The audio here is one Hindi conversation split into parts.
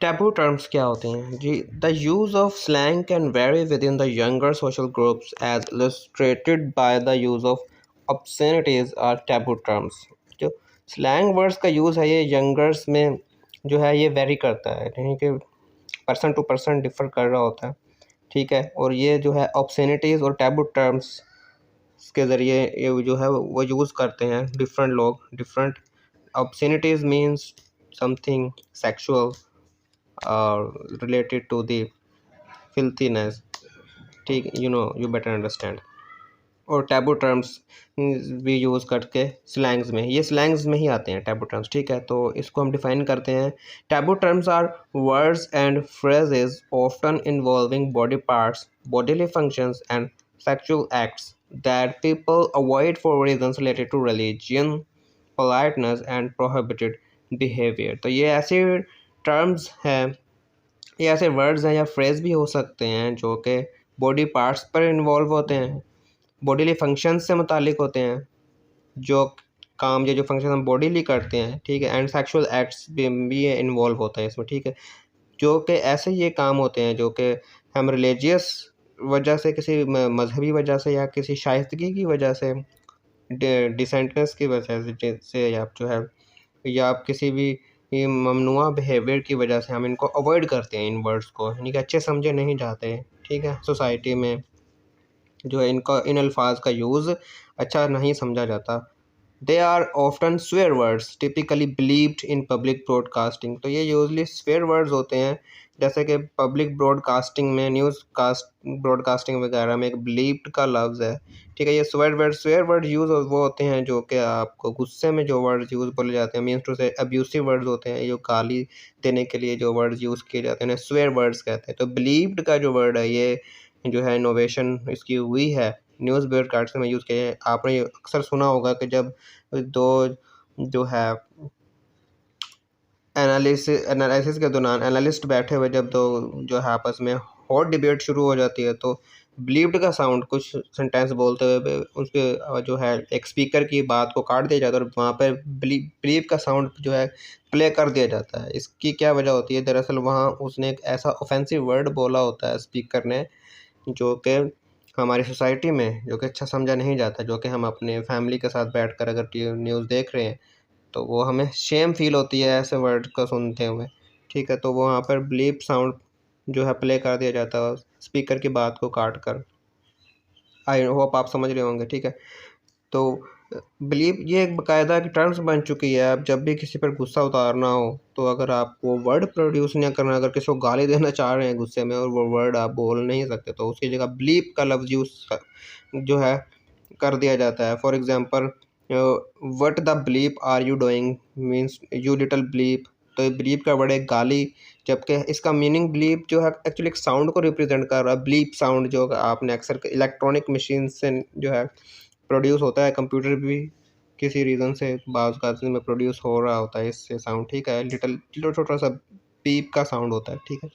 टैबू टर्म्स क्या होते हैं जी? The use of slang can vary within the younger social groups as illustrated by the use of obscenities or taboo terms. जो स्लैंग वर्ड्स का यूज़ है ये यंगर्स में जो है ये वेरी करता है, यानी कि पर्सन टू पर्सन डिफ़र कर रहा होता है, ठीक है। और ये जो है ऑब्ससेनिटीज़ और टैबू टर्म्स के ज़रिए ये जो है वो यूज़ करते हैं डिफरेंट लोग। Different obscenities means something sexual related to the filthiness, ठीक, you better understand। और टैबू टर्म्स भी यूज़ करके स्लैंग्स में, ये स्लैंग्स में ही आते हैं टैबू टर्म्स, ठीक है। तो इसको हम डिफाइन करते हैं। Taboo terms are words and phrases often involving body parts, bodily functions and sexual acts that people avoid for reasons related to religion, politeness and prohibited behavior। तो ये ऐसे टर्म्स हैं, ये ऐसे वर्ड्स हैं या फ्रेज भी हो सकते हैं जो कि बॉडी पार्ट्स पर इन्वॉल्व होते हैं, बॉडीली फंक्शंस से मुतालिक होते हैं, जो काम या जो फंक्शन हम बॉडीली करते हैं, ठीक है। एंड सेक्सुअल एक्ट्स भी इन्वॉल्व होता है इसमें, ठीक है। जो कि ऐसे ये काम होते हैं जो कि हम रिलीजियस वजह से, किसी मजहबी वजह से या किसी शाइस्तगी की वजह से, डिसेंटनेस की वजह से या जो है या आप किसी भी ये ममनुआ बिहेवियर की वजह से हम इनको अवॉइड करते हैं, इन वर्ड्स को, यानी कि अच्छे समझे नहीं जाते, ठीक है। सोसाइटी में जो है इनका, इन अल्फाज का यूज़ अच्छा नहीं समझा जाता। They are often swear words typically believed in public broadcasting. तो ये यूजली स्वेयर वर्ड्स होते हैं, जैसे कि पब्लिक ब्रॉडकास्टिंग में, न्यूज़ कास्ट ब्रॉडकास्टिंग वगैरह में एक बिलीव्ड का लफ्ज़ है, ठीक है। ये स्वेयर वर्ड यूज़ वो होते हैं जो कि आपको गुस्से में जो वर्ड्स यूज़ बोले जाते हैं, मीन्स टू से अब्यूसिव वर्ड्स होते हैं, जो गाली देने के लिए जो वर्ड्स यूज़ किए जाते हैं स्वेयर वर्ड्स कहते हैं। तो बिलीव्ड का जो वर्ड है ये जो है इनोवेशन इसकी हुई है, न्यूज़ ब्रॉडकास्टिंग में यूज़ किए हैं। आपने अक्सर सुना होगा कि जब दो जो है एनालिसिस के दौरान एनालिस्ट बैठे हुए जब दो जो है आपस में हॉट डिबेट शुरू हो जाती है, तो बिलीव्ड का साउंड कुछ सेंटेंस बोलते हुए उसके जो है एक स्पीकर की बात को काट दिया जाता है और वहाँ पर बिलीव का साउंड जो है प्ले कर दिया जाता है। इसकी क्या वजह होती है? दरअसल वहाँ उसने एक ऐसा ऑफेंसिव वर्ड बोला होता है स्पीकर ने, जो कि हमारी सोसाइटी में जो कि अच्छा समझा नहीं जाता, जो कि हम अपने फैमिली के साथ बैठकर अगर न्यूज़ देख रहे हैं तो वो हमें शेम फील होती है ऐसे वर्ड को सुनते हुए, ठीक है। तो वो वहाँ पर ब्लीप साउंड जो है प्ले कर दिया जाता है स्पीकर की बात को काट कर। आई होप आप समझ रहे होंगे, ठीक है। तो बिलीव ये एक बाकायदा की टर्म्स बन चुकी है। अब जब भी किसी पर गुस्सा उतारना हो तो अगर आप वो वर्ड प्रोड्यूस नहीं करना, अगर किसी को गाली देना चाह रहे हैं गुस्से में और वो वर्ड आप बोल नहीं सकते, तो उसकी जगह ब्लीप का लफ्ज़ यूज़ जो है कर दिया जाता है। For example, what the bleep are you doing means you little bleep. तो ये ब्लीप का वर्ड है गाली, जबकि इसका मीनिंग ब्लीप जो है एक्चुअली एक साउंड को रिप्रेजेंट कर रहा है। ब्लीप साउंड जो आपने अक्सर इलेक्ट्रॉनिक मशीन से जो है प्रोड्यूस होता है, कंप्यूटर भी किसी रीज़न से बाज़ औक़ात में प्रोड्यूस हो रहा होता है इससे साउंड, ठीक है। लिटिल छोटा सा बीप का साउंड होता है, ठीक है।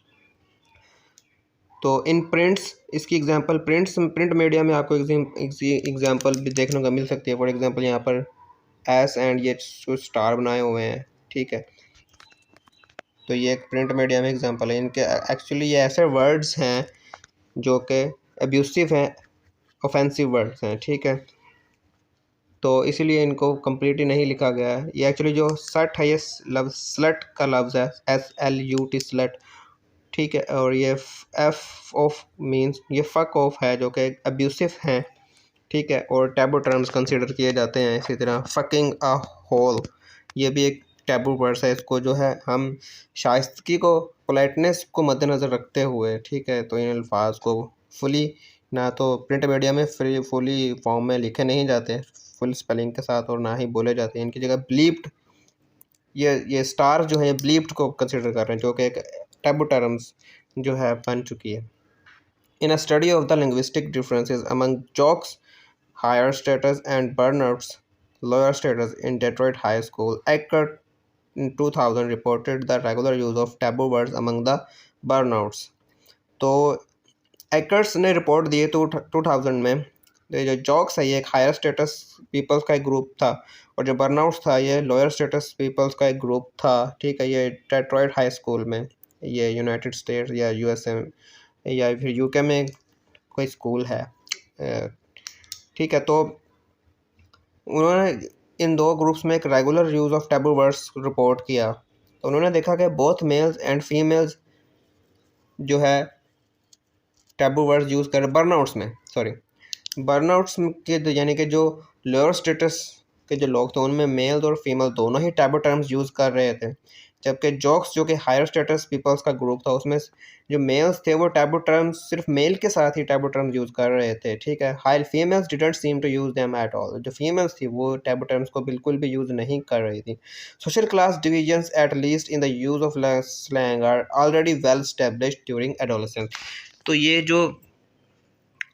तो इन प्रिंट्स, इसकी एग्जांपल प्रिंट मीडिया में आपको एग्जांपल भी देखने को मिल सकती है। फॉर एग्जांपल यहाँ पर एस एंड ये स्टार बनाए हुए हैं, ठीक है। तो ये एक प्रिंट मीडिया में एग्जांपल है। इनके एक्चुअली ये ऐसे वर्ड्स हैं जो कि अब्यूसिव हैं, ऑफेंसिव वर्ड्स हैं, ठीक है। तो इसीलिए इनको कम्प्लीटली नहीं लिखा गया है। ये एक्चुअली जो सट है, ये लफ्ज़ स्लट का लफ्ज़ है, SLUT स्लट, ठीक है। और ये एफ ऑफ मीन्स ये फ़क ऑफ है जो कि अब्यूसिव हैं, ठीक है। और टैबू टर्म्स कंसिडर किए जाते हैं। इसी तरह फकिंग अ होल, ये भी एक टैबू वर्ड्स है। इसको जो है हम शाइस्तगी को, पोलाइटनेस को मद्देनज़र रखते हुए, ठीक है, तो इन अल्फाज को फुली ना तो प्रिंट मीडिया में फुली फॉर्म में लिखे नहीं जाते फुल स्पेलिंग के साथ, और ना ही बोले जाते हैं। इनकी जगह ब्लीप्ड, ये स्टार जो है ब्लीप्ड को कंसिडर कर रहे हैं, जो कि एक टैबू टर्म्स जो है बन चुकी है। In a study of the linguistic differences among jocks higher status and burnouts lower status in Detroit High School. Eckert in 2000 reported the regular use of taboo words among the burnouts. तो एक्टर्स ने रिपोर्ट दिए तो 2000 में, तो जो जॉक्स है ये एक हायर स्टेटस पीपल्स का एक ग्रुप था, और जो बर्नआउट्स था ये लोअर स्टेटस पीपल्स का एक ग्रुप था, ठीक है। ये डेट्रॉइट हाई स्कूल में ये यूनाइटेड स्टेट्स या यूएसए या फिर यूके में कोई स्कूल है। ठीक है, तो उन्होंने इन दो ग्रुप्स में एक regular use of taboo words report किया। तो उन्होंने देखा कि बोथ मेल्स एंड फीमेल्स जो है टैबू वर्ड्स यूज़ कर बर्नआउट्स में, सॉरी बर्नआउट्स के यानी कि जो लोअर स्टेटस के जो लोग थे उनमें मेल्स और फीमेल दोनों ही टैबू टर्म्स यूज़ कर रहे थे, जबकि जोक्स जो कि हायर स्टेटस पीपल्स का ग्रुप था उसमें जो मेल्स थे वो टैबू टर्म्स सिर्फ मेल के साथ ही टैबू टर्म्स यूज़ कर रहे थे। ठीक है, high females didn't seem to use them at all. जो फीमेल्स थी वो टैबू टर्म्स को बिल्कुल भी यूज़ नहीं कर रही थी। Social class divisions at least in the use of slang are already well established during adolescence. तो ये जो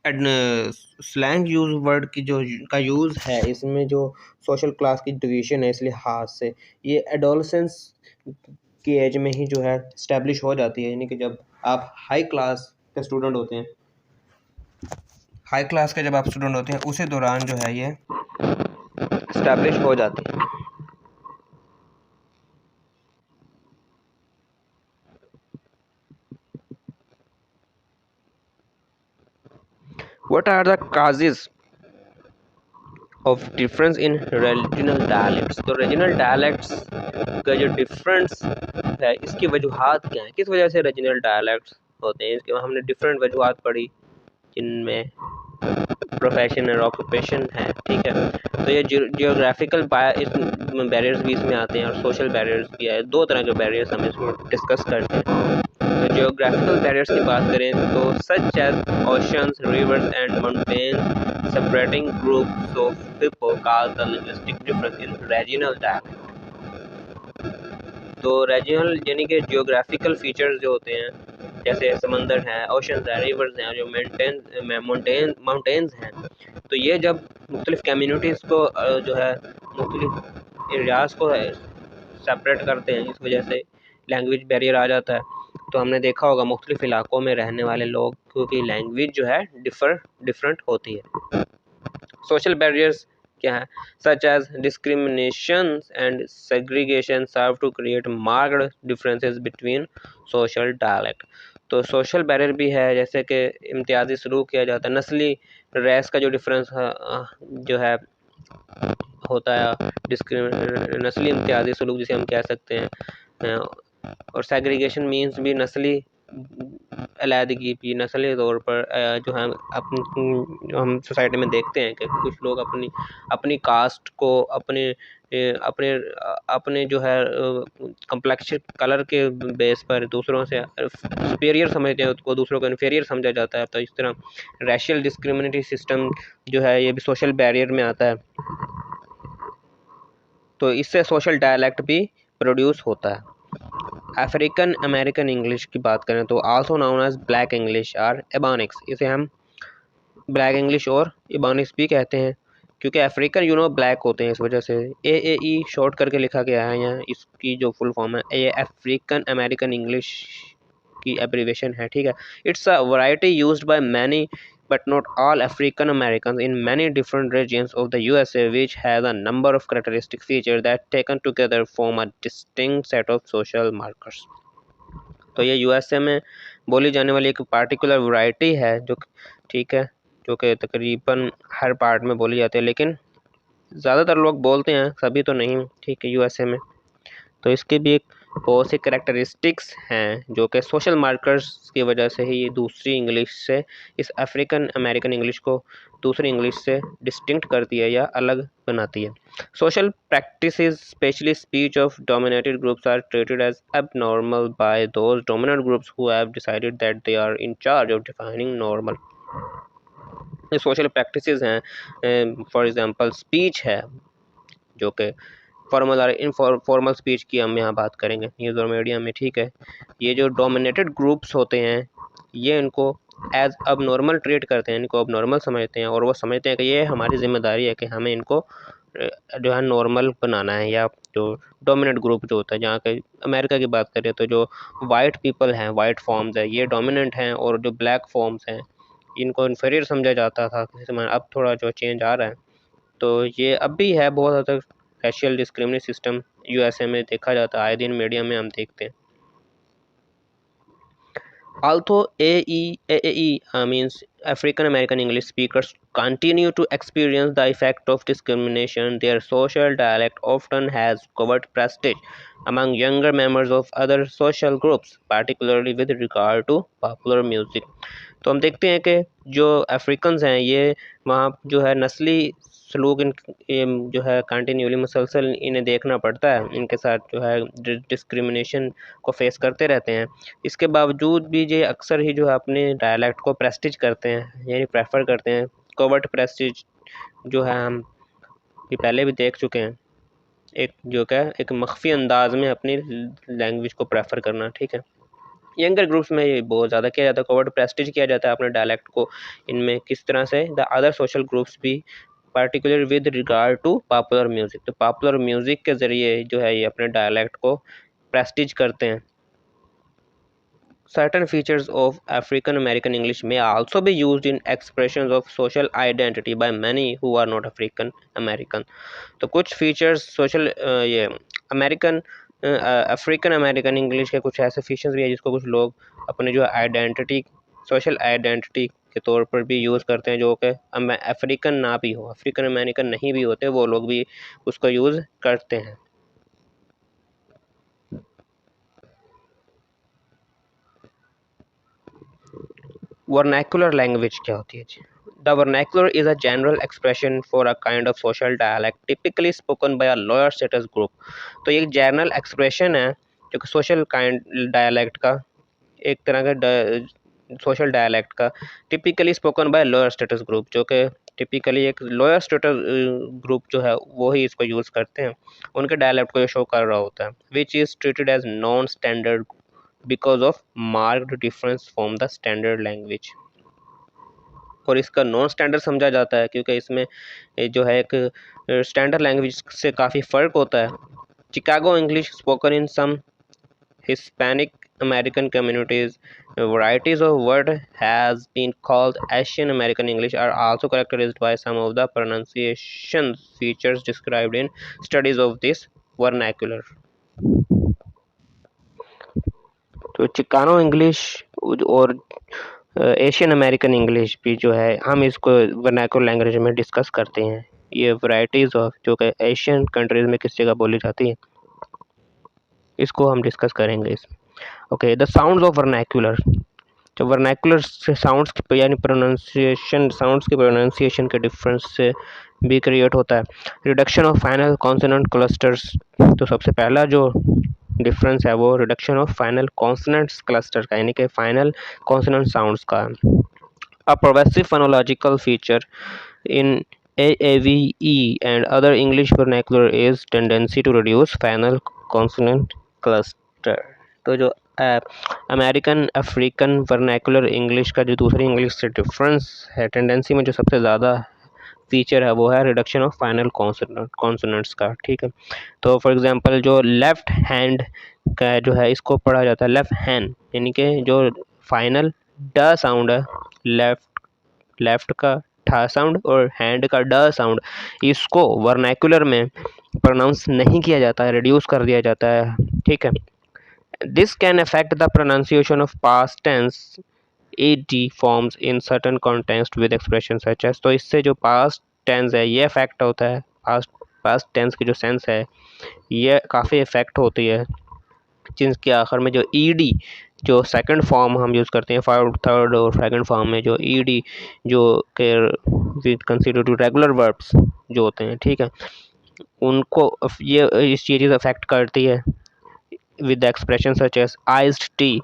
स्लैंग यूज़ वर्ड की जो का यूज़ है इसमें जो सोशल क्लास की डिवीजन है इस लिहाज से ये एडोलसेंस की एज में ही जो है इस्टेब्लिश हो जाती है, यानी कि जब आप हाई क्लास के स्टूडेंट होते हैं, हाई क्लास के जब आप स्टूडेंट होते हैं उसी दौरान जो है ये इस्टेब्लिश हो जाती है। What are the causes of difference in regional dialects? तो रीजनल डायलेक्ट्स का जो डिफरेंस है इसकी वजूहात क्या है, किस वजह से रीजनल डायलेक्ट्स होते हैं? इसके हमने डिफरेंट वजूहात पढ़ी जिनमें प्रोफेशन और ऑक्यूपेशन है। ठीक है, तो ये जियोग्राफिकल बैरियर्स भी इसमें आते हैं और सोशल बैरियर्स भी है। दो तरह के बैरियर्स हम इसमें डिस्कस करते हैं। तो जियोग्राफिकल बैरियर्स की बात करें तो such as oceans, rivers and mountains separating groups of people cause the linguistic difference in regional dialect. तो रीजनल यानी कि जियोग्राफिकल फीचर्स जो होते हैं जैसे समंदर है, ओशंस है, रिवर्स हैं, जो माउंटेन्स हैं, तो ये जब मुख्तलिफ कम्युनिटीज़ को जो है मुख्तलिफ एरियाज़ को सेपरेट करते हैं, इस वजह से लैंग्वेज बैरियर आ जाता है। तो हमने देखा होगा मुख्तलिफ इलाकों में रहने वाले लोग क्योंकि लैंग्वेज जो है डिफरेंट होती है। सोशल बैरियर्स क्या है? Such as discrimination and segregation serve to create marked differences between social dialect. तो सोशल बैरियर भी है जैसे कि इम्तियाजी सलूक किया जाता है, नस्ली रेस का जो डिफरेंस जो है होता है, नस्ली इम्तियाजी सलूक जिसे हम कह सकते हैं। और सेग्रीगेशन मीन्स भी नस्ली अलहदगी भी, नस्ली तौर पर जो हम सोसाइटी में देखते हैं कि कुछ लोग अपनी कास्ट को अपने अपने अपने जो है कम्प्लेक्शन कलर के बेस पर दूसरों से सुपीरियर समझते हैं, उसको दूसरों को इन्फीरियर समझा जाता है। तो इस तरह रेशियल डिस्क्रिमिनेटरी सिस्टम जो है ये भी सोशल बैरियर में आता है। तो इससे सोशल डायलेक्ट भी प्रोड्यूस होता है। अफ्रीकन अमेरिकन इंग्लिश की बात करें तो also known as black English और एबॉनिक्स, इसे हम ब्लैक इंग्लिश और एबॉनिक्स भी कहते हैं क्योंकि अफ्रीकन ब्लैक होते हैं, इस वजह से AAE शॉर्ट करके लिखा गया है यहाँ। इसकी जो फुल फॉर्म है ये अफ्रीकन अमेरिकन इंग्लिश की एब्रीवेशन है। ठीक है, it's a variety used by many but not all African Americans in many different regions of the USA, which has a number of characteristic features that taken together form a distinct set of social markers. तो ये USA में बोली जाने वाली एक पार्टिकुलर वैरायटी है जो ठीक है जो कि तकरीबन हर पार्ट में बोली जाती है, लेकिन ज़्यादातर लोग बोलते हैं, सभी तो नहीं। ठीक है, USA में तो इसके भी एक बहुत से करैक्टरिस्टिक्स हैं जो कि सोशल मार्कर्स की वजह से ही ये दूसरी इंग्लिश से, इस अफ्रीकन अमेरिकन इंग्लिश को दूसरी इंग्लिश से डिस्टिंक्ट करती है या अलग बनाती है। Social practices specially speech of dominated groups are treated as abnormal by those dominant groups who have decided that they are in charge of defining normal. ये सोशल प्रैक्टिसेस हैं, फॉर एग्जांपल स्पीच है जो कि फॉर्मल और इनफॉर्मल स्पीच की हम यहाँ बात करेंगे न्यूज़ और मीडिया में। ठीक है, ये जो डोमिनेटेड ग्रुप्स होते हैं ये इनको एज अब नॉर्मल ट्रीट करते हैं, इनको अब नॉर्मल समझते हैं और वो समझते हैं कि ये हमारी जिम्मेदारी है कि हमें इनको जो है नॉर्मल बनाना है। या जो डोमिनेट ग्रुप जो होता है, जहाँ के अमेरिका की बात करें तो जो वाइट पीपल हैं, वाइट फॉर्म्स है, ये डोमिनेंट हैं और जो ब्लैक फॉर्म्स हैं इनको इन्फीरियर समझा जाता था किसी समय। अब थोड़ा जो चेंज आ रहा है, तो ये अब भी है बहुत हद तक रेशियल डिस्क्रिमिनेट सिस्टम USA में देखा जाता है, आए दिन मीडिया में हम देखते हैं। Although AAE means African American English speakers continue to experience the effect of discrimination, their social dialect often has covered prestige among younger members of other social groups, particularly with regard to popular music. तो हम देखते हैं कि जो अफ्रीकन्स हैं ये वहाँ जो है नस्ली सलूक जो है कंटिन्यूली मुसलसल इन्हें देखना पड़ता है, इनके साथ जो है डिस्क्रिमिनेशन को फेस करते रहते हैं। इसके बावजूद भी ये अक्सर ही जो है अपने डायलेक्ट को प्रेस्टिज करते हैं, यानी प्रेफर करते हैं। कोवर्ट प्रेस्टिज जो है हम ये पहले भी देख चुके हैं, एक जो क्या एक मख्फी अंदाज में अपनी लैंग्वेज को प्रेफर करना, ठीक है। यंगर ग्रुप्स में ये बहुत ज़्यादा किया जाता है, कोवर्ट प्रेस्टिज किया जाता है अपने डायलेक्ट को। इनमें किस तरह से द अदर सोशल ग्रुप्स भी particular with regard to popular music, तो पॉपुलर म्यूज़िक के ज़रिए जो है ये अपने डायलेक्ट को प्रेस्टिज करते हैं। Certain features of African American English may also be used in expressions of social identity by many who are not African American. तो कुछ फीचर्स सोशल ये अमेरिकन अफ्रीकन अमेरिकन इंग्लिश के कुछ ऐसे फीचर्स भी हैं जिसको कुछ लोग अपने जो आइडेंटिटी सोशल आइडेंटिटी के तौर पर भी यूज़ करते हैं, जो कि अफ्रीकन ना भी हो, अफ्रीकन अमेरिकन नहीं भी होते, वो लोग भी उसको यूज़ करते हैं। वर्नैकुलर लैंग्वेज क्या होती है जी? The vernacular is a general expression for a kind of social dialect typically spoken by a lower status group. तो ये जनरल एक्सप्रेशन है जो कि सोशल काइंड डायलेक्ट का एक तरह का सोशल डायलेक्ट का typically spoken by lower status group, जो कि टिपिकली एक लोअर स्टेटस ग्रुप जो है वो ही इसको यूज़ करते हैं, उनके डायलेक्ट को ये शो कर रहा होता है। Which is treated as non standard because of marked difference from the standard language. और इसका नॉन स्टैंडर्ड समझा जाता है क्योंकि इसमें जो है एक स्टैंडर्ड लैंग्वेज से काफ़ी फ़र्क होता है। Chicago English spoken in some Hispanic American communities, varieties of word has been called Asian American English are also characterized by some of the pronunciation features described in studies of this vernacular. तो चिकानो इंग्लिश और एशियन अमेरिकन इंग्लिश भी जो है हम इसको वर्नाकुलर लैंग्वेज में डिस्कस करते हैं। ये वैरायटीज़ ऑफ जो कि एशियन कंट्रीज़ में किस जगह बोली जाती है, इसको हम डिस्कस करेंगे इसमें। Okay, the sounds of vernacular, जो वर्नाकुलर से साउंड्स की यानी प्रोनाउंसिएशन साउंड्स के प्रोनाउंसिएशन के डिफरेंस से भी क्रिएट होता है। Reduction of final consonant clusters, तो सबसे पहला जो डिफरेंस है वो reduction of final consonants cluster का, यानी कि फाइनल कॉन्सोनेंट साउंड्स का। A progressive phonological feature in AAVE and other English vernacular is tendency to reduce final consonant cluster। तो जो अमेरिकन अफ्रीकन वर्नाकुलर इंग्लिश का जो दूसरी इंग्लिश से डिफरेंस है टेंडेंसी में, जो सबसे ज़्यादा फीचर है वो है रिडक्शन ऑफ फाइनल कॉन्सोनेंट्स का, ठीक है। तो फॉर एग्जांपल जो लेफ़्ट हैंड का जो है इसको पढ़ा जाता है लेफ़्ट हैंड, यानी कि जो फाइनल ड साउंड है लेफ़्ट का ठा साउंड और हैंड का ड साउंड, इसको वर्नाकुलर में प्रोनाउंस नहीं किया जाता है, रिड्यूस कर दिया जाता है, ठीक है। This can affect the pronunciation of past tense AD forms in certain context with expression such as, तो इससे जो पास्ट टेंस है ये अफेक्ट होता है, पास्ट टेंस की जो सेंस है ये काफ़ी इफेक्ट होती है, जिसके आखिर में जो ED जो सेकंड फॉर्म हम यूज़ करते हैं, थर्ड और सेकंड फॉर्म में जो ED जो के with consider to regular verbs जो होते हैं, ठीक है, उनको ये इस चीज़ अफेक्ट करती है with the expression such as iced tea.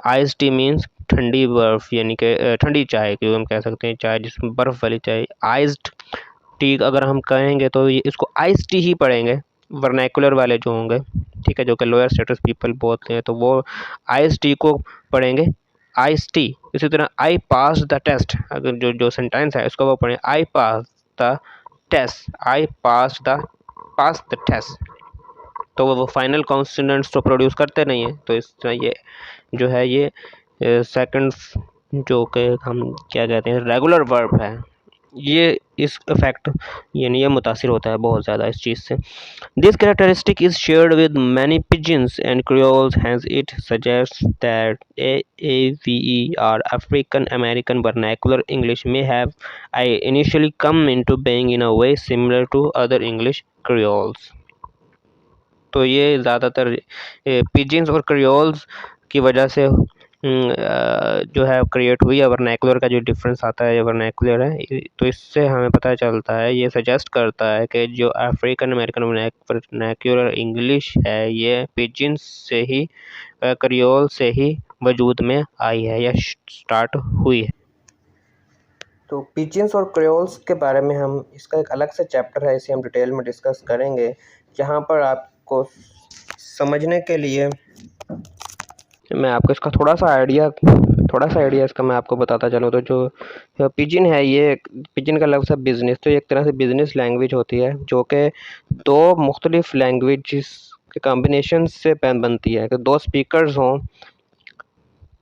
Iced tea means ठंडी बर्फ़, यानी कि ठंडी चाय की हम कह सकते हैं, चाय जिसमें बर्फ़ वाली चाय। आइस्ड टी अगर हम कहेंगे तो ये इसको आइस टी ही पढ़ेंगे वर्नाकुलर वाले जो होंगे, ठीक है, जो कि लोअर स्टेटस पीपल बोलते हैं, तो वो आइस टी को पढ़ेंगे आइस टी। इसी तरह आई पास द टेस्ट, अगर जो सेंटेंस है इसको वो पढ़ें I pass the test, I pass the test, तो वो फाइनल कॉन्सोनेंट्स तो प्रोड्यूस करते नहीं है। तो इस तरह ये जो है ये सेकंड जो कि हम क्या कहते हैं रेगुलर वर्ब है, ये इस इफेक्ट यानी ये मुतासिर होता है बहुत ज़्यादा इस चीज़ से। This characteristic is shared with many pidgins and creoles hence it suggest that AAVE or African American vernacular English may have initially come into being in a way similar to other English creoles। तो ये ज़्यादातर पिजिन्स और क्रियोल्स की वजह से जो है क्रिएट हुई है। वर्नैकुलर का जो डिफरेंस आता है ये वर्नैकुलर है, तो इससे हमें पता चलता है, ये सजेस्ट करता है कि जो अफ्रीकन अमेरिकन वर्नैकुलर इंग्लिश है ये पिजिन्स से ही क्रियोल से ही वजूद में आई है या स्टार्ट हुई है। तो पिजिन्स और क्रियोल्स के बारे में हम इसका एक अलग से चैप्टर है, इसे हम डिटेल में डिस्कस करेंगे। यहाँ पर आपको समझने के लिए मैं आपको इसका थोड़ा सा आइडिया इसका मैं आपको बताता चलूँ तो जो पिजिन है, ये पिजिन का लफ्ज़ है बिज़नेस, तो ये एक तरह से बिज़नेस लैंग्वेज होती है जो कि दो मुख्तलिफ लैंग्वेजेस के कॉम्बिनेशन से बनती है कि दो स्पीकर्स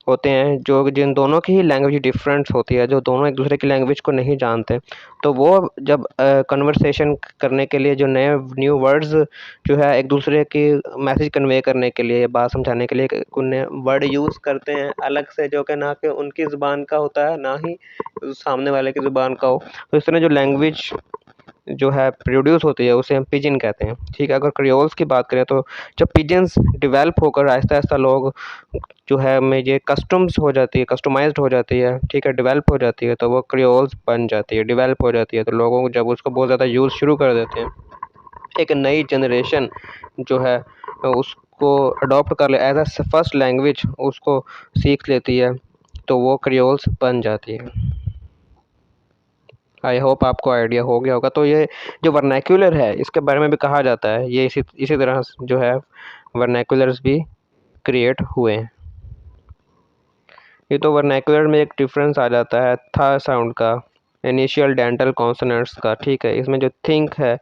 होते हैं जो जिन दोनों की ही लैंग्वेज डिफरेंट होती है, जो दोनों एक दूसरे की लैंग्वेज को नहीं जानते, तो वो जब कन्वर्सेशन करने के लिए जो न्यू वर्ड्स जो है एक दूसरे की मैसेज कन्वे करने के लिए, बात समझाने के लिए उन्हें वर्ड यूज़ करते हैं अलग से, जो कि ना कि उनकी ज़ुबान का होता है ना ही सामने वाले की ज़ुबान का हो। तो इस तरह जो लैंग्वेज जो है प्रोड्यूस होती है उसे हम पिजिन कहते हैं। ठीक है, अगर क्रियोल्स की बात करें तो जब पिजिन्स डेवलप होकर आहिस्ता आहिस्ता लोग जो है में ये कस्टम्स हो जाती है, कस्टमाइज्ड हो जाती है, ठीक है, डेवलप हो जाती है, तो वो क्रियोल्स बन जाती है, डेवलप हो जाती है, तो लोगों को जब उसको बहुत ज़्यादा यूज़ शुरू कर देते हैं, एक नई जनरेशन जो है उसको अडॉप्ट कर ले एज अ फर्स्ट लैंग्वेज उसको सीख लेती है, तो वो क्रियोल्स बन जाती है। आई होप आपको आइडिया हो गया होगा। तो ये जो वर्नैक्युलर है इसके बारे में भी कहा जाता है, ये इसी तरह जो है वर्नैक्युलर्स भी क्रिएट हुए हैं। ये तो वर्नैकुलर में एक डिफरेंस आ जाता है था साउंड का, इनिशियल डेंटल कॉन्सोनेंट्स का। ठीक है, इसमें जो थिंक है,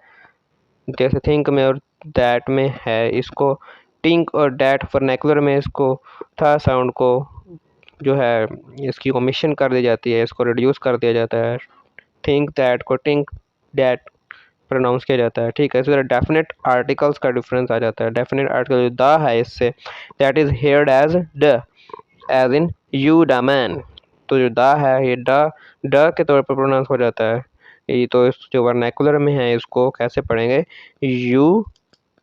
जैसे थिंक में और दैट में है, इसको टिंक और डैट वर्नैकुलर में इसको था साउंड को जो है इसकी ओमिशन कर दी जाती है, इसको रिड्यूस कर दिया जाता है, थिंक दैट को टिंक डैट प्रोनाउंस किया जाता है। ठीक है, इसी तरह डेफिनेट आर्टिकल्स का डिफरेंस आ जाता है। डेफिनेट आर्टिकल जो द है इससे that is heard as in you the man, तो जो द है ये ड के तौर पर प्रोनाउंस हो जाता है। ये तो इस जो वर्नैकुलर में है इसको कैसे पढ़ेंगे, यू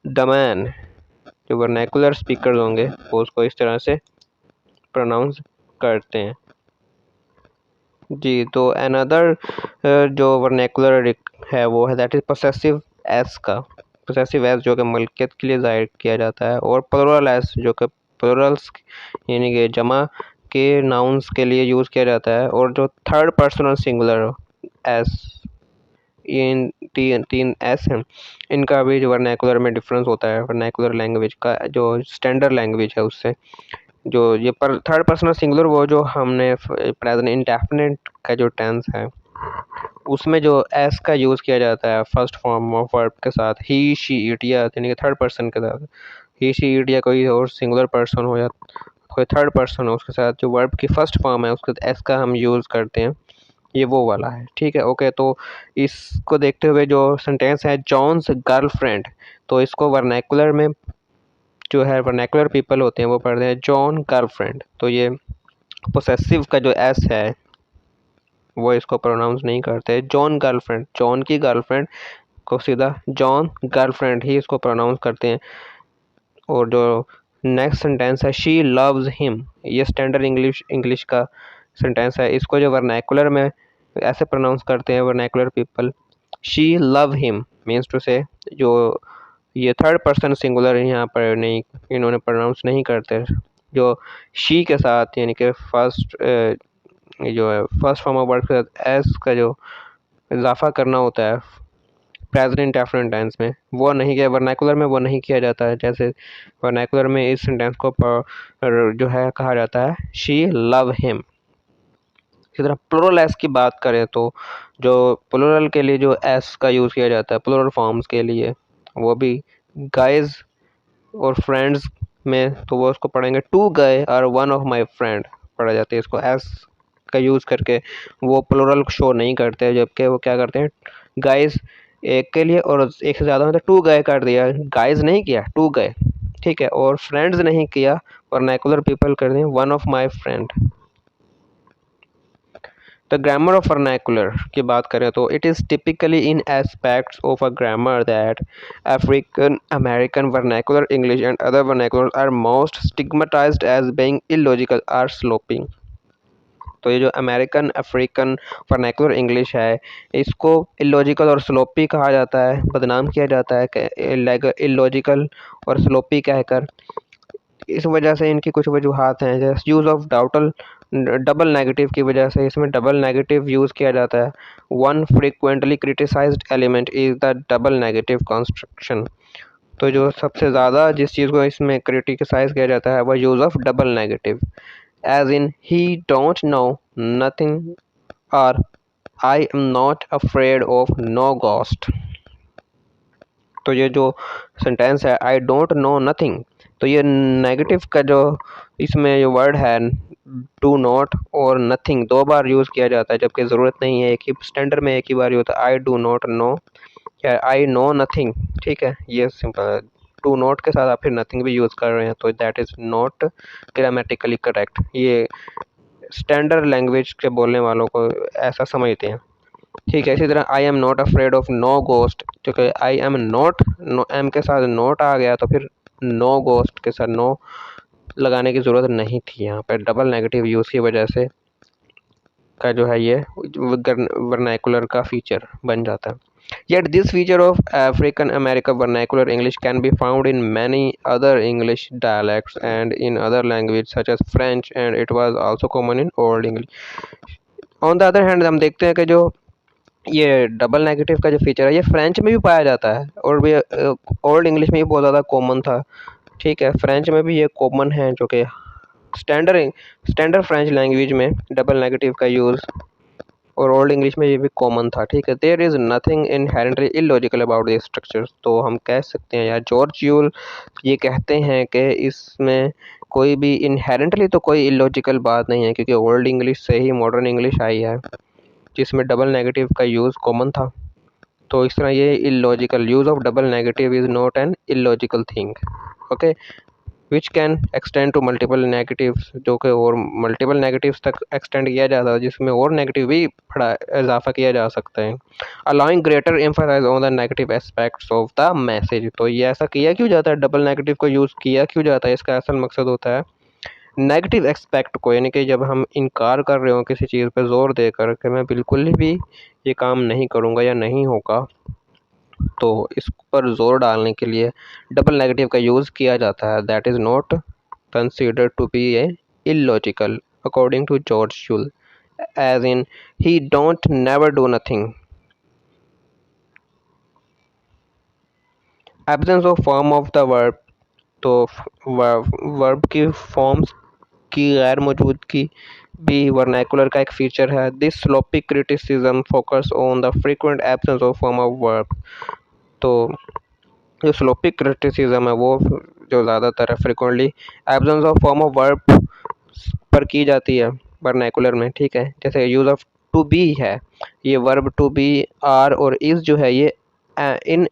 द मैन। जो वर्नैकुलर स्पीकर्स होंगे वो उसको इस तरह से प्रोनाउंस करते हैं। जी, तो अनदर जो वर्नैकुलर है वो है दैट इज़ पोसेसिव एस का, पोसेसिव एस जो कि मलकियत के लिए ज़ाहिर किया जाता है, और प्लुरल एस जो कि प्लुरल्स यानी कि जमा के नाउन्स के लिए यूज़ किया जाता है, और जो थर्ड पर्सन और सिंगुलर एस, इन तीन एस हैं, इनका भी जो वर्नैकुलर में डिफरेंस होता है वर्नैकुलर लैंग्वेज का जो स्टैंडर्ड लैंग्वेज है उससे। जो ये पर थर्ड पर्सन सिंगुलर वो जो हमने प्रेजेंट इंडेफिनिट का जो टेंस है उसमें जो एस का यूज़ किया जाता है फर्स्ट फॉर्म ऑफ वर्ब के साथ, ही शी इट या यानी कि थर्ड पर्सन के साथ, ही शी इट या कोई और सिंगुलर पर्सन हो या कोई थर्ड पर्सन हो उसके साथ जो वर्ब की फर्स्ट फॉर्म है उसके एस का हम यूज़ करते हैं, ये वो वाला है। ठीक है, ओके, तो इसको देखते हुए जो सेंटेंस है जॉन्स गर्लफ्रेंड, तो इसको वर्नैकुलर में जो है वर्नैकुलर पीपल होते हैं वो पढ़ते हैं जॉन गर्लफ्रेंड, तो ये पोसेसिव का जो एस है वो इसको प्रोनाउंस नहीं करते, जॉन गर्लफ्रेंड, जॉन की गर्लफ्रेंड को सीधा जॉन गर्लफ्रेंड ही इसको प्रोनाउंस करते हैं। और जो नेक्स्ट सेंटेंस है शी लव्स हिम, ये स्टैंडर्ड इंग्लिश का सेंटेंस है, इसको जो वर्नैकुलर में ऐसे प्रोनाउंस करते हैं vernacular people, she love him means to say जो ये थर्ड पर्सन सिंगुलर यहाँ पर नहीं, इन्होंने प्रोनाउंस नहीं करते, जो शी के साथ यानी कि फर्स्ट जो है फर्स्ट फॉर्म ऑफ वर्ड के साथ एस का जो इजाफा करना होता है प्रेजेंट इंडेफिनिट टेंस में, वो नहीं किया वर्नैकुलर में, वो नहीं किया जाता है। जैसे वर्नैकुलर में इस सेंटेंस को जो है कहा जाता है शी लव हिम। इसी तरह प्लुरल एस की बात करें तो जो प्लुरल के लिए जो एस का यूज़ किया जाता है प्लुरल फॉर्म्स के लिए, वो भी गाइज और फ्रेंड्स में, तो वो उसको पढ़ेंगे टू गाय और वन ऑफ माई फ्रेंड पढ़ा जाता है इसको एस का यूज़ करके वो प्लूरल शो नहीं करते, जबकि वो क्या करते हैं, गाइस एक के लिए और एक से ज़्यादा मतलब टू गए कर दिया, गाइस नहीं किया, टू गए, ठीक है, और फ्रेंड्स नहीं किया, वर्नाकुलर पीपल कर दिए one of my friend. The grammar of vernacular की बात करें तो it is typically in aspects of a grammar that African American vernacular English and other vernacular are most stigmatised as being illogical or sloppy. तो ये जो अमेरिकन अफ्रीकन वर्नाकुलर इंग्लिश है, इसको इलॉजिकल और स्लोपी कहा जाता है, बदनाम किया जाता है इलॉजिकल और स्लोपी कहकर। इस वजह से इनकी कुछ वजूहात हैं, जैसे यूज़ ऑफ डबल नेगेटिव की वजह से इसमें डबल नेगेटिव यूज़ किया जाता है। One frequently criticised element is the double negative construction. तो जो सबसे ज़्यादा जिस चीज़ को इसमें क्रिटिसाइज किया जाता है वह use of double negative, as in he don't know nothing और I am not afraid of no ghost. तो ये जो सेंटेंस है आई डोंट नो नथिंग, तो ये नेगेटिव का जो इसमें ये वर्ड है डू नॉट और नथिंग दो बार यूज़ किया जाता है, जबकि ज़रूरत नहीं है, एक ही स्टैंडर्ड में एक ही बार होता है, आई डू नॉट नो या आई नो नथिंग, ठीक है, ये सिंपल है। टू नॉट के साथ आप फिर नथिंग भी यूज़ कर रहे हैं तो that is not grammatically correct. ये स्टैंडर्ड लैंग्वेज के बोलने वालों को ऐसा समझते हैं, ठीक है। इसी तरह I am not afraid of no ghost, क्योंकि I am not, no am के साथ नोट आ गया तो फिर नो गोस्ट के साथ नो लगाने की ज़रूरत नहीं थी, यहाँ पर डबल नेगेटिव यूज़ की वजह से का जो है ये वर्नाकुलर का फीचर बन जाता है। Yet this feature of African American vernacular English can be found in many other English dialects and in other languages such as French, and it was also common in Old English. On the other hand, हम देखते हैं कि जो ये डबल नेगेटिव का जो फीचर है ये फ्रेंच में भी पाया जाता है और भी ओल्ड इंग्लिश में भी बहुत ज़्यादा कॉमन था, ठीक है। फ्रेंच में भी ये कॉमन है, जो कि स्टैंडर्ड फ्रेंच लैंग्वेज में डबल नेगेटिव का यूज़ और ओल्ड इंग्लिश में ये भी कॉमन था, ठीक है। There is nothing inherently illogical about the structures. तो हम कह सकते हैं यार जॉर्ज यूल ये कहते हैं कि इसमें कोई भी इनहेरेंटली तो कोई इलॉजिकल बात नहीं है, क्योंकि ओल्ड इंग्लिश से ही मॉडर्न इंग्लिश आई है जिसमें डबल नेगेटिव का यूज़ कॉमन था। तो इस तरह ये illogical use of double negative is not an illogical thing, okay, which can extend to multiple negatives, जो कि और मल्टीपल नेगेटिव्स तक एक्सटेंड किया जाता है, जिसमें और नेगेटिव भी बढ़ा इजाफा किया जा सकता है, allowing greater emphasize on the negative aspects of the message. तो ये ऐसा किया क्यों जाता है, डबल नेगेटिव को यूज़ किया क्यों जाता है, इसका असल मकसद होता है नेगेटिव एक्सपेक्ट को, यानी कि जब हम इनकार कर रहे हो किसी चीज़ पर जोर देकर कि मैं बिल्कुल भी ये काम नहीं करूँगा या नहीं होगा, तो इस पर जोर डालने के लिए डबल नेगेटिव का यूज़ किया जाता है। That is not considered to be a illogical according to George Yule, as in he don't never do nothing. Absence of form of the verb, तो वर्ब की फॉर्म्स की गैर मौजूदगी भी वर्नाकुलर का एक फीचर है। This sloppy criticism focus on the frequent absence of form of verb. तो जो स्लोपी क्रिटिसिज्म है वो जो ज़्यादातर है frequently absence of form of verb पर की जाती है वर्नाकुलर में, ठीक है। जैसे यूज़ ऑफ टू बी है, ये वर्ब टू बी आर और इज़ जो है ये in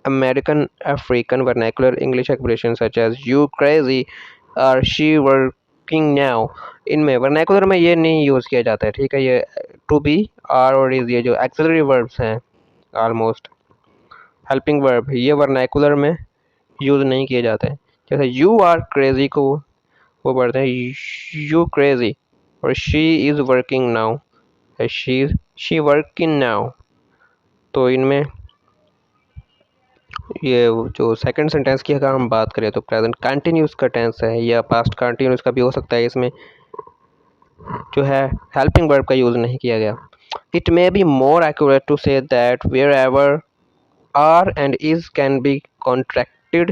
American African vernacular English expression such as you crazy और शी वर्किंग नाउ, इनमें वर्नाकुलर में ये नहीं यूज़ किया जाता है, ठीक है। ये टू बी आर और इज़ ये जो एक्सिलरी वर्ब्स हैं ऑलमोस्ट हेल्पिंग वर्ब, ये वर्नाकुलर में यूज़ नहीं किए जाते हैं। जैसे यू आर क्रेजी को वो पढ़ते हैं यू क्रेजी, और she is working now, she working now. तो इनमें ये जो सेकंड सेंटेंस की अगर हम बात करें तो प्रेजेंट कंटिन्यूस का टेंस है या पास्ट कंटिन्यूस का भी हो सकता है, इसमें जो है हेल्पिंग वर्ब का यूज़ नहीं किया गया। It may be more accurate to say that wherever are and is can be contracted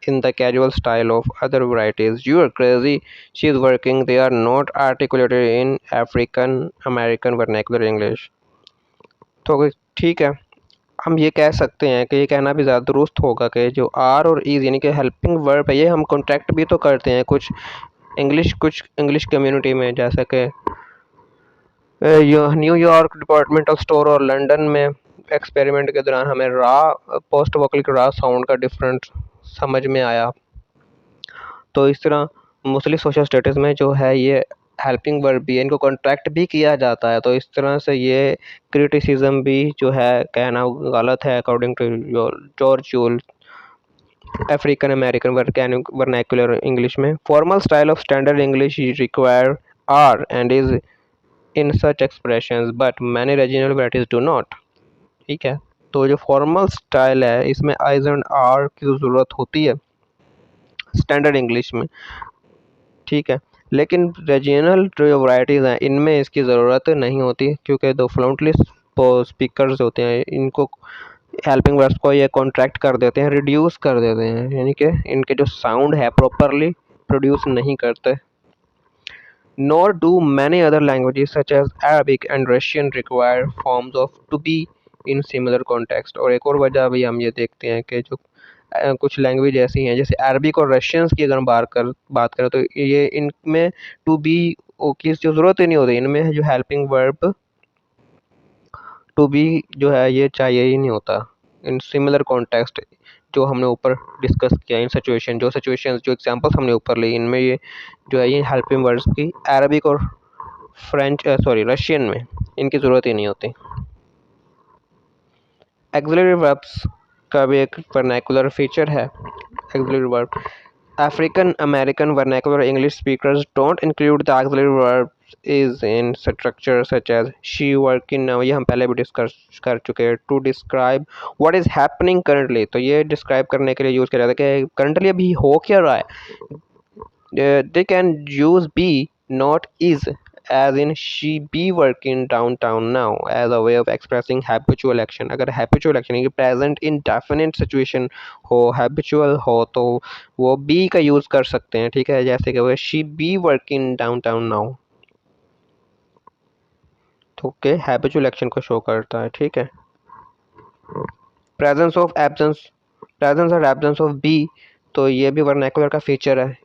in the casual style of other varieties. You are crazy, she is working, they are not articulated in African American vernacular English. तो ठीक है, हम ये कह सकते हैं कि ये कहना भी ज़्यादा दुरुस्त होगा कि जो आर और इज़ यानी कि हेल्पिंग वर्ब है ये हम कॉन्ट्रैक्ट भी तो करते हैं कुछ इंग्लिश कम्युनिटी में, जैसा कि न्यूयॉर्क डिपार्टमेंटल स्टोर और लंदन में एक्सपेरिमेंट के दौरान हमें पोस्ट वोकल के साउंड का डिफरेंस समझ में आया। तो इस तरह मुस्लिम सोशल स्टेटस में जो है ये हेल्पिंग वर्ब भी है, इनको कॉन्ट्रैक्ट भी किया जाता है। तो इस तरह से ये क्रिटिसिज्म भी जो है कहना गलत है according to George Yule. African American vernacular English में formal style of standard English require are and is in such expressions but many regional varieties do not. ठीक है, तो जो फॉर्मल स्टाइल है इसमें आइज एंड आर की ज़रूरत होती है स्टैंडर्ड इंग्लिश में। ठीक है, लेकिन रीजनल जो वैराइटीज़ हैं इनमें इसकी ज़रूरत नहीं होती, क्योंकि दो फ्लुएंटली स्पीकर्स होते हैं इनको हेल्पिंग वर्ब्स को ये कॉन्ट्रैक्ट कर देते हैं, रिड्यूस कर देते हैं, यानी कि इनके जो साउंड है प्रॉपरली प्रोड्यूस नहीं करते। Nor do many other languages such as Arabic and Russian require forms of to be in similar context। और एक और वजह भी हम ये देखते हैं कि जो कुछ लैंग्वेज ऐसी हैं जैसे अरबिक और रशियंस की अगर हम बात करें तो ये इनमें टू बी की ज़रूरत ही नहीं होती, इनमें जो हेल्पिंग वर्ब टू बी जो है ये चाहिए ही नहीं होता इन सिमिलर कॉन्टेक्स्ट जो हमने ऊपर डिस्कस किया। इन सिचुएशन जो एग्जांपल्स हमने ऊपर ली इनमें ये जो है ये हेल्पिंग वर्ड्स की अरबिक और रशियन में इनकी ज़रूरत ही नहीं होती। एक्सिलरी वर्ब्स का भी एक वर्नाकुलर फीचर है। Axillary verb African American vernacular English speakers don't include the auxiliary verbs is in structure such as she working now, ये हम पहले भी डिस्कस कर चुके हैं। to describe what is happening currently, तो ये डिस्क्राइब करने के लिए यूज़ किया जाता है कि करंटली अभी हो क्या रहा है। they can use be not is as in she be working downtown now as a way of expressing habitual action। अगर habitual action ये present indefinite situation हो, habitual हो तो वो be का यूज़ कर सकते हैं। ठीक है, जैसे कि वो she be working downtown now, तो के habitual action को शो करता है। ठीक है, presence of absence प्रेजेंस और एब्सेंस ऑफ बी, तो ये भी वर्नाकुलर का फीचर है।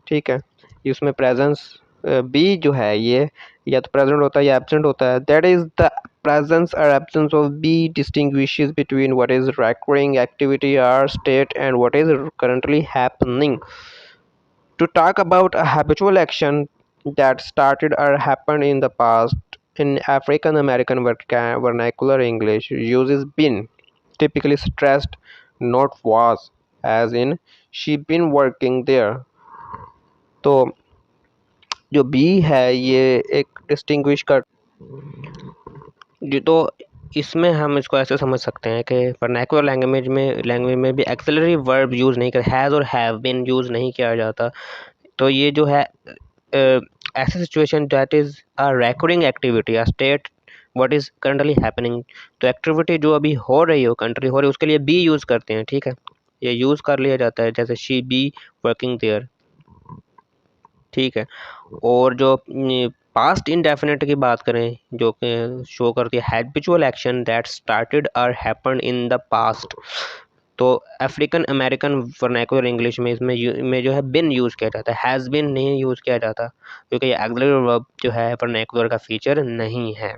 ठीक है, इसमें प्रेजेंस बी जो है ये या तो प्रेजेंट होता है या एब्सेंट होता है। That is the presence or absence of B distinguishes between what is recurring activity or state and what is currently happening। To talk about a habitual action that started or happened in the past in African American vernacular English uses been, typically stressed, not was, as in she been working there। तो जो बी है ये एक डिस्टिंग्विश कर जी, तो इसमें हम इसको ऐसे समझ सकते हैं कि वर्नाकुलर लैंग्वेज में भी एक्सिलरी वर्ब यूज़ नहीं कर, हैज़ और हैव बीन यूज़ नहीं किया जाता। तो ये जो है ऐसी situation that is a recurring activity, a state what is currently happening. तो एक्टिविटी जो अभी हो रही हो, कंट्री हो रही है, उसके लिए बी यूज़ करते हैं। ठीक है, ये यूज़ कर लिया जाता है, जैसे शी बी वर्किंग देयर। ठीक है, और जो पास्ट इंडेफिनिट की बात करें जो कि शो करती है हैबिचुअल एक्शन दैट स्टार्टेड और हैपेंड इन द पास्ट। तो अफ्रीकन अमेरिकन वर्नाकुलर इंग्लिश में में जो है बिन यूज़ किया जाता है, हैज़ बिन नहीं यूज़ किया जाता, क्योंकि ये ऑक्सिलरी वर्ब जो है वर्नाकुलर का फीचर नहीं है।